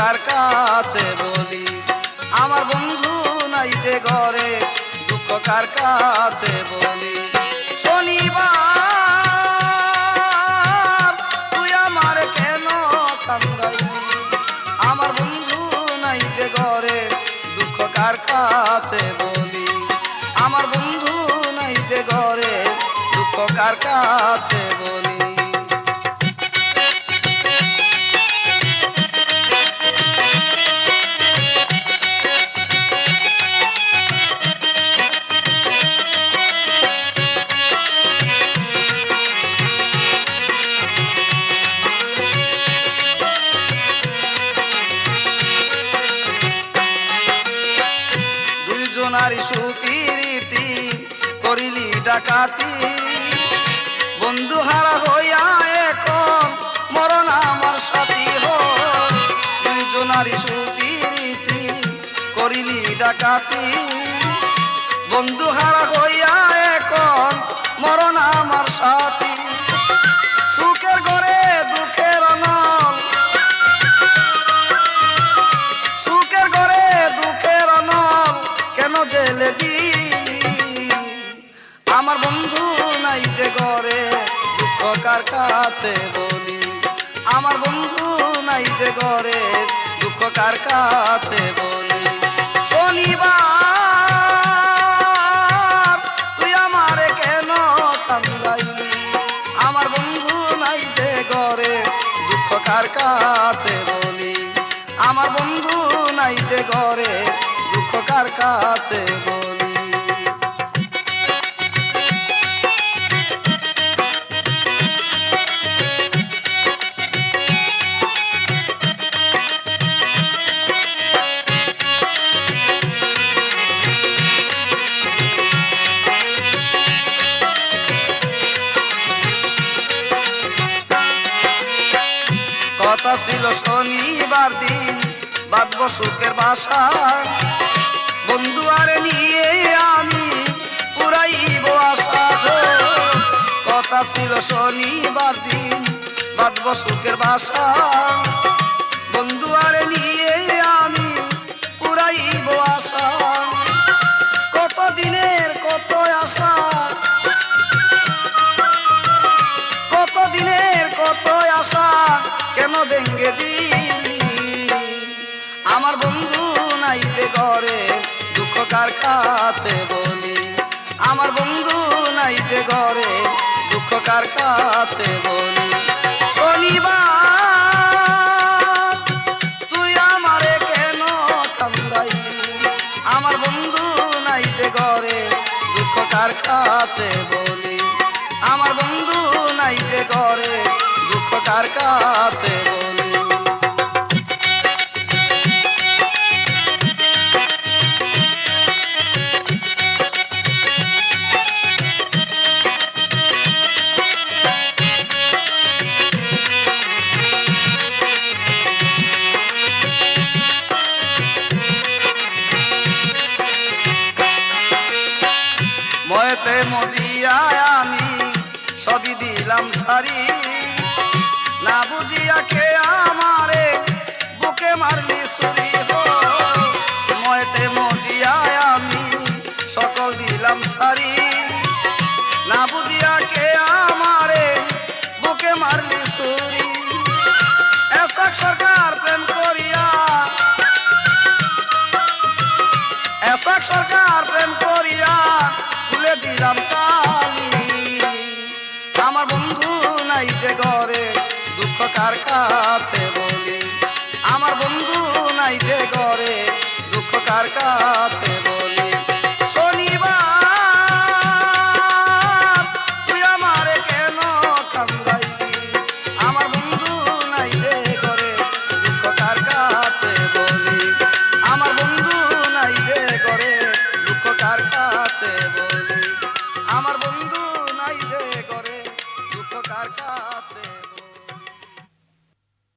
কার কাছে বলি। আমার বন্ধু নাই যে ঘরে দুঃখ কার কাছে বলি। শনিবার তুই আমার কেন কান্দাইলি, আমার বন্ধু নাই যে ঘরে দুঃখ কার কাছে বলি। আমার বন্ধু নাই যে ঘরে দুঃখ কার কাছে বলি। দুইজনারি সুপিরিতি করিলি ডাকাতি, বন্ধু হারা হইয়া এখন মরণ আমার সাথী হয়। দুইজনারি সুপিরিতি করিলি ডাকাতি, বন্ধু হারা হইয়া এখন মরণ আমার সাথী। সুখের ঘরে দুঃখের অনল, সুখের ঘরে দুঃখের অনল কেন জেলে দিলি। আমার বন্ধু নাই যে ঘরে দুঃখ কার কাছে বলি। আমার বন্ধু নাই যে ঘরে দুঃখ কার কাছে বলি। শনিবার তুই আমারে কেন কান্দাইলি, আমার বন্ধু নাই যে ঘরে দুঃখ কার কাছে বলি। আমার বন্ধু নাই যে ঘরে দুঃখ কার কাছে বলি। কথা ছিল শনিবার দিন বাঁধব সুখের বাসা, বন্ধু আরে নিয়ে আমি পুরাইব আশা। কথা ছিল শনিবার দিন বাঁধব সুখের বাসা, বন্ধু আরে নিয়ে আমি পুরাইব আশা। কত দিনের কত আশা, কত দিনের কত আশা কেন ভেঙ্গে দিলি। আমার বন্ধু নাই যে ঘরে দুঃখ কার কাছে বলি। আমার বন্ধু নাই যে ঘরে দুঃখ কার কাছে বলি। শনিবার তুই আমারে কেন কান্দাইলি, আমার বন্ধু নাই যে ঘরে দুঃখ কার কাছে বলি। আমার বন্ধু নাই যে ঘরে দুঃখ কার কাছে বলি। ময়েতে মজিয়া আমি সবই দিলাম সারি, না বুঝিয়া কে আমারে বুকে মারলি ছুরি। ময়েতে মজিয়া আমি সকল দিলাম সারি, না বুঝিয়া কে আমারে বুকে মারলি ছুরি। এসাক সরকার প্রেম করিয়া, এসাক সরকার প্রেম করিয়া তুলে দিলাম কালি। আমার বন্ধু নাই যে ঘরে দুঃখ কার কাছে বলি। আমার বন্ধু নাই যে ঘরে দুঃখ কার কাছে বলি। শনিবার তুই আমারে কেন কান্দাইলি, আমার বন্ধু নাই যে ঘরে দুঃখ কার কাছে বলি। আমার বন্ধু নাই যে ঘরে দুঃখ কার কাছে বলি। আমার বন্ধু নাই যে ঘরে দুঃখ কার কাছে।